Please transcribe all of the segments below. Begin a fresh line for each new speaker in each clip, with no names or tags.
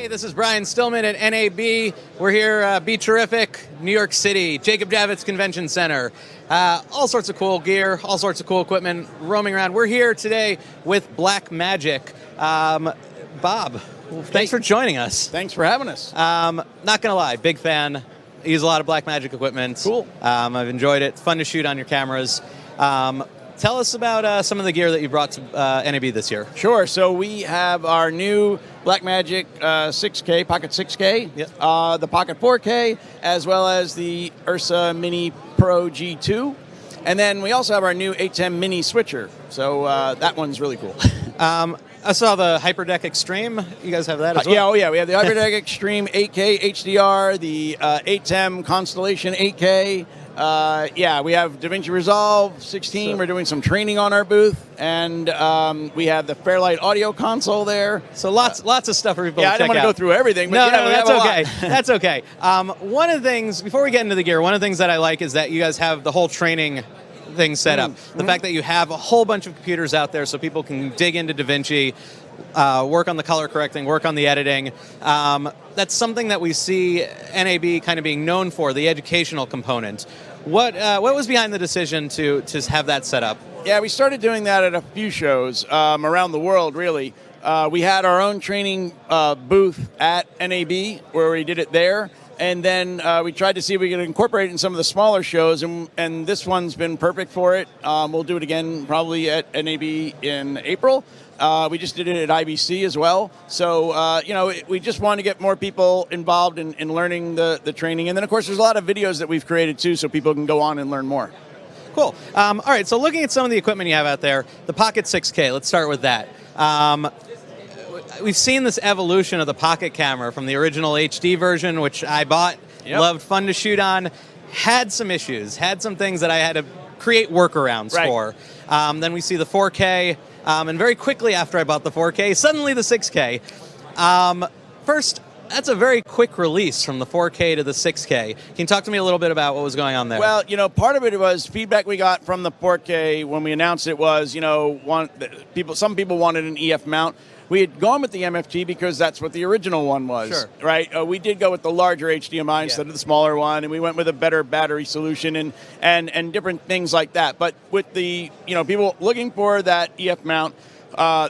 Hey, this is Brian Stillman at NAB. We're here, BeTerrific, New York City, Jacob Javits Convention Center. All sorts of cool gear, all sorts of cool equipment roaming around. We're here today with Blackmagic. Bob, thanks for joining us.
Thanks for having us.
Not gonna lie, big fan. I use a lot of Blackmagic equipment.
Cool.
I've enjoyed it. It's fun to shoot on your cameras. Tell us about some of the gear that you brought to NAB this year.
Sure. So we have our new Blackmagic 6K, Pocket 6K,
Yep.
The Pocket 4K, as well as the Ursa Mini Pro G2. And then we also have our new ATEM Mini Switcher. So that one's really cool.
I saw the HyperDeck Extreme. You guys have that as well?
Yeah, oh yeah. We have the HyperDeck Extreme 8K HDR, the ATEM Constellation 8K. Yeah, we have DaVinci Resolve 16. We're doing some training on our booth, and we have the Fairlight audio console there.
So lots of stuff for people to check out.
Yeah, I don't want to go through everything, but
no,
yeah,
that's okay. That's okay. One of the things, before we get into the gear, one of the things that I like is that you guys have the whole training thing set up. The fact that you have a whole bunch of computers out there so people can dig into DaVinci, work on the color correcting, work on the editing. That's something that we see NAB kind of being known for, the educational component. What was behind the decision to have that set up?
Yeah, we started doing that at a few shows around the world, really. We had our own training booth at NAB where we did it there. And then we tried to see if we could incorporate it in some of the smaller shows, and this one's been perfect for it. We'll do it again probably at NAB in April. We just did it at IBC as well. So, we just want to get more people involved in learning the training. And then, of course, there's a lot of videos that we've created, too, so people can go on and learn more.
Cool. All right, so looking at some of the equipment you have out there, the Pocket 6K, let's start with that. We've seen this evolution of the Pocket camera from the original HD version, which I bought, loved, fun to shoot on, had some issues, had some things that I had to create workarounds for. Then we see the 4K, and very quickly after I bought the 4K, suddenly the 6K. First, that's a very quick release from the 4K to the 6K. Can you talk to me a little bit about what was going on there?
Well, part of it was feedback we got from the 4K when we announced it was, some people wanted an EF mount. We had gone with the MFT because that's what the original one was, right? We did go with the larger HDMI instead of the smaller one, and we went with a better battery solution and different things like that. But with the people looking for that EF mount,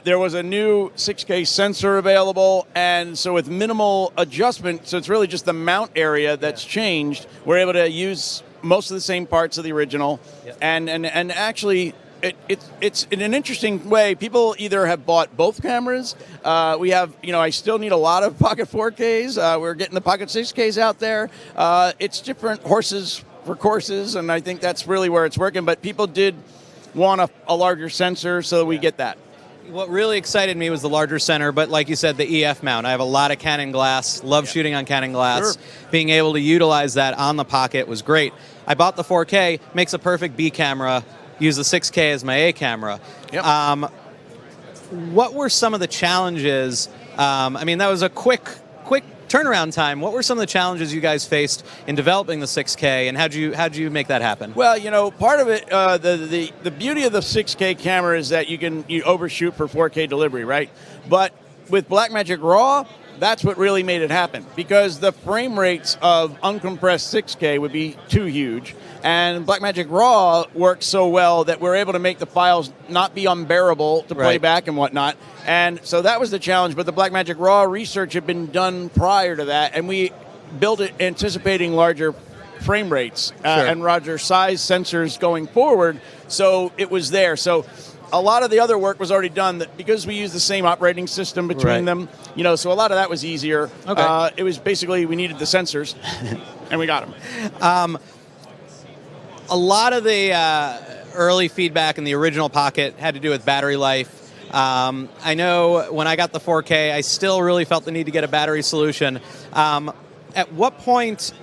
there was a new 6K sensor available, and so with minimal adjustment, so it's really just the mount area that's changed. We're able to use most of the same parts of the original, and actually. It's in an interesting way. People either have bought both cameras. We have, I still need a lot of Pocket 4Ks. We're getting the Pocket 6Ks out there. It's different horses for courses, and I think that's really where it's working. But people did want a larger sensor, so we get that.
What really excited me was the larger center, but like you said, the EF mount. I have a lot of Canon glass, love shooting on Canon glass. Being able to utilize that on the Pocket was great. I bought the 4K, makes a perfect B camera. Use the 6K as my A camera. What were some of the challenges? That was a quick turnaround time. What were some of the challenges you guys faced in developing the 6K, and how'd you make that happen?
Well, part of it, the beauty of the 6K camera is that you overshoot for 4K delivery, right? But with Blackmagic RAW, that's what really made it happen, because the frame rates of uncompressed 6K would be too huge, and Blackmagic RAW works so well that we're able to make the files not be unbearable to play back and whatnot. And so that was the challenge, but the Blackmagic RAW research had been done prior to that, and we built it anticipating larger frame rates and larger size sensors going forward, so it was there. So a lot of the other work was already done because we use the same operating system between them. So a lot of that was easier. It was basically we needed the sensors, and we got them.
A lot of the early feedback in the original Pocket had to do with battery life. I know when I got the 4K, I still really felt the need to get a battery solution. At what point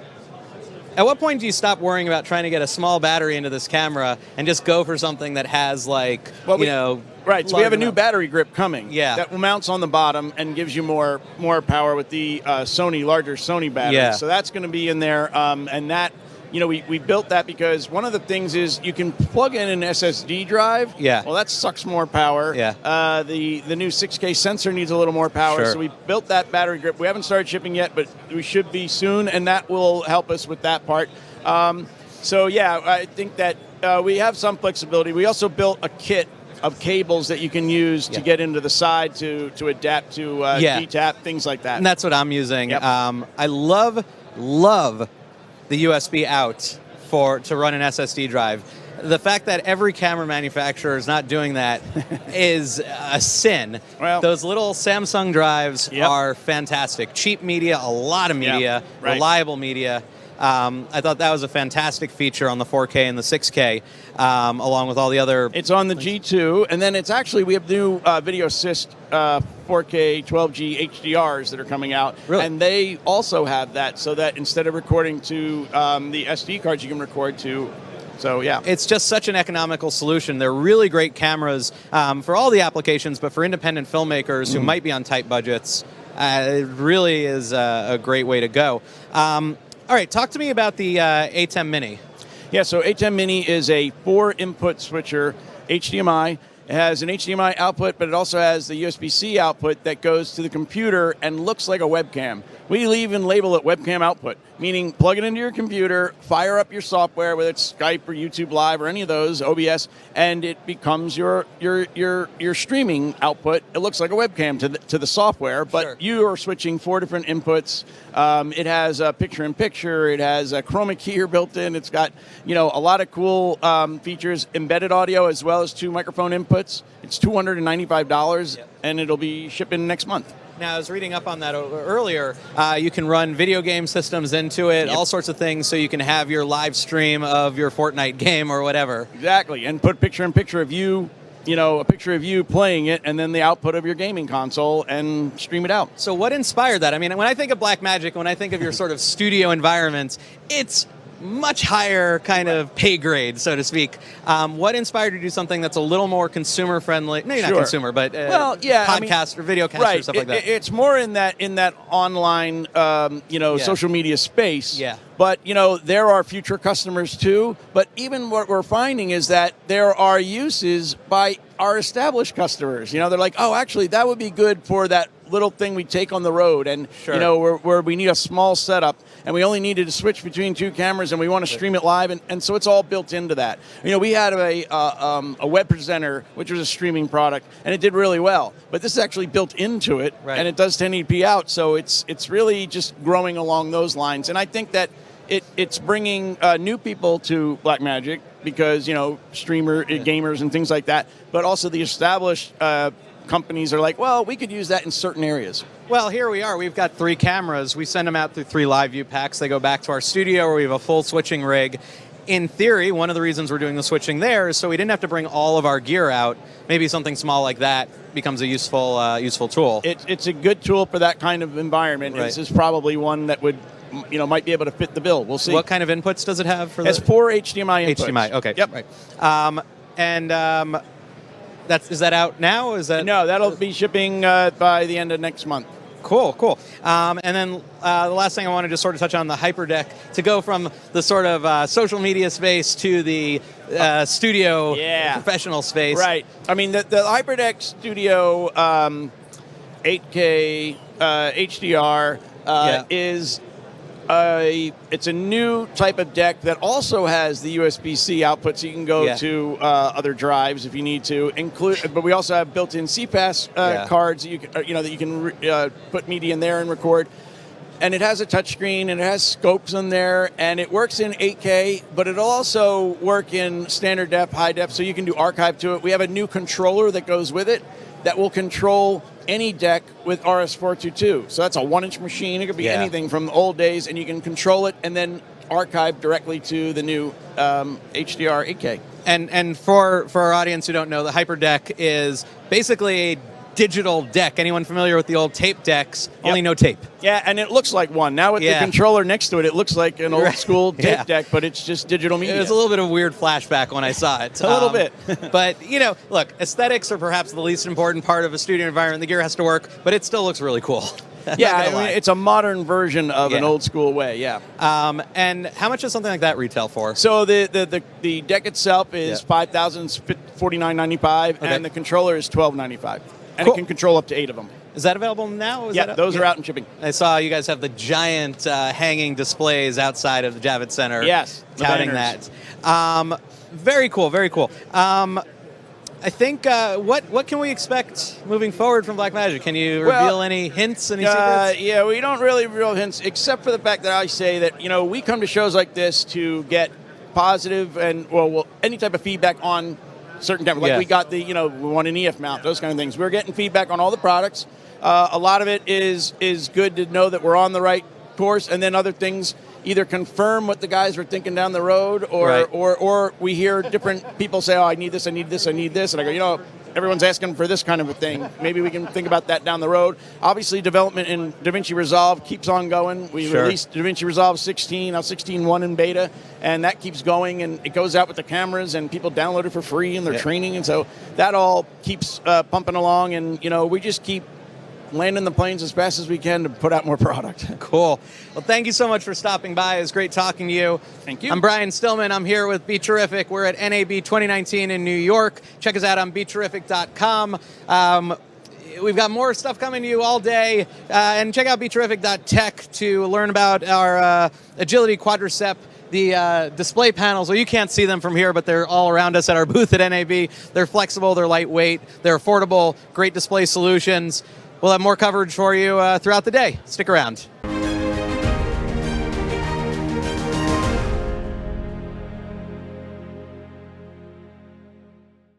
do you stop worrying about trying to get a small battery into this camera and just go for something that has Right,
so we have a new battery grip coming that mounts on the bottom and gives you more power with the larger Sony battery. So that's going to be in there, and that we built that because one of the things is you can plug in an SSD drive.
Yeah.
Well, that sucks more power.
Yeah.
The new 6K sensor needs a little more power,
Sure.
so we built that battery grip. We haven't started shipping yet, but we should be soon, and that will help us with that part. So yeah, I think that we have some flexibility. We also built a kit of cables that you can use to get into the side to adapt to DTAP, things like that.
And that's what I'm using.
Yep.
I love the USB out to run an SSD drive. The fact that every camera manufacturer is not doing that is a sin.
Well,
those little Samsung drives are fantastic. Cheap media, a lot of media,
right.
reliable media. I thought that was a fantastic feature on the 4K and the 6K, along with all the other...
It's on the G2, and then it's actually, we have new Video Assist 4K 12G HDRs that are coming out,
Really?
And they also have that, so that instead of recording to the SD cards, you can record to... So, yeah.
It's just such an economical solution. They're really great cameras for all the applications, but for independent filmmakers who might be on tight budgets, it really is a great way to go. All right, talk to me about the ATEM Mini.
Yeah, so ATEM Mini is a 4-input switcher, HDMI. It has an HDMI output, but it also has the USB-C output that goes to the computer and looks like a webcam. We even label it webcam output, meaning plug it into your computer, fire up your software, whether it's Skype or YouTube Live or any of those, OBS, and it becomes your streaming output. It looks like a webcam to the software, but
Sure.
you are switching 4 different inputs. It has a picture-in-picture. It has a chroma keyer built in. It's got a lot of cool features, embedded audio as well as 2 microphone inputs. It's $295, and it'll be shipping next month.
Now, I was reading up on that earlier. You can run video game systems into it, all sorts of things, so you can have your live stream of your Fortnite game or whatever.
Exactly, and put picture-in-picture of you, a picture of you playing it, and then the output of your gaming console, and stream it out.
So what inspired that? I mean, when I think of Blackmagic, when I think of your sort of studio environments, it's much higher kind of pay grade, so to speak. What inspired you to do something that's a little more consumer friendly? No, you're not consumer, but podcast or video cast or stuff like that.
It's more in that online, social media space.
Yeah.
But there are future customers too. But even what we're finding is that there are uses by our established customers. They're like, oh, actually, that would be good for that little thing we take on the road, and where we need a small setup, and we only needed to switch between 2 cameras, and we want to stream it live, and so it's all built into that. We had a web presenter, which was a streaming product, and it did really well, but this is actually built into it, and it does 1080p out, so it's really just growing along those lines, and I think that it's bringing new people to Blackmagic because gamers and things like that, but also the established companies are like, well, we could use that in certain areas.
Well, here we are. We've got 3 cameras. We send them out through 3 live view packs. They go back to our studio where we have a full switching rig. In theory, one of the reasons we're doing the switching there is so we didn't have to bring all of our gear out. Maybe something small like that becomes a useful tool.
It's a good tool for that kind of environment.
Right.
This is probably one that would, might be able to fit the bill. We'll see.
What kind of inputs does it have for
It's 4 HDMI inputs.
HDMI, okay.
Yep.
Right. Is that out now?
No, that'll be shipping by the end of next month.
Cool. And then the last thing I wanted to sort of touch on, the HyperDeck, to go from the sort of social media space to the studio professional space.
Right. I mean, the HyperDeck Studio 8K HDR is it's a new type of deck that also has the USB-C output, so you can go to other drives if you need to. But we also have built-in CPAS cards that you can put media in there and record. And it has a touchscreen, and it has scopes on there, and it works in 8K, but it'll also work in standard def, high def, so you can do archive to it. We have a new controller that goes with it that will control any deck with RS422. So that's a 1-inch machine. It could be anything from the old days, and you can control it and then archive directly to the new HDR 8K.
And for our audience who don't know, the HyperDeck is basically a digital deck. Anyone familiar with the old tape decks? Only no tape.
Yeah, and it looks like one. Now with the controller next to it, it looks like an old school tape deck, but it's just digital media.
It was a little bit of a weird flashback when I saw it.
A little bit.
But, look, aesthetics are perhaps the least important part of a studio environment. The gear has to work, but it still looks really cool.
Yeah, I mean, it's a modern version of an old school way. Yeah.
And how much does something like that retail for?
So the deck itself is $5,049.95, and the controller is $1,295, and it can control up to 8 of them.
Is that available now?
Those are out and shipping.
I saw you guys have the giant hanging displays outside of the Javits Center.
Yes,
touting that. Very cool, very cool. I think, what can we expect moving forward from Blackmagic? Can you reveal any hints, any secrets?
Yeah, we don't really reveal hints, except for the fact that I say that, we come to shows like this to get positive and, any type of feedback on certain type. Like we got we want an EF mount, those kind of things. We're getting feedback on all the products. A lot of it is good to know that we're on the right course, and then other things either confirm what the guys were thinking down the road, or we hear different people say, oh, I need this, I need this, I need this, and I go, everyone's asking for this kind of a thing. Maybe we can think about that down the road. Obviously, development in DaVinci Resolve keeps on going. We released DaVinci Resolve 16, now 16.1 in beta, and that keeps going, and it goes out with the cameras, and people download it for free, and they're training, and so that all keeps pumping along, and we just keep landing the planes as fast as we can to put out more product.
Cool. Well, thank you so much for stopping by. It was great talking to you.
Thank you.
I'm Brian Stillman. I'm here with BeTerrific. We're at NAB 2019 in New York. Check us out on BeTerrific.com. We've got more stuff coming to you all day. And check out BeTerrific.tech to learn about our agility quadricep. The display panels, well, you can't see them from here, but they're all around us at our booth at NAB. They're flexible, they're lightweight, they're affordable, great display solutions. We'll have more coverage for you throughout the day. Stick around.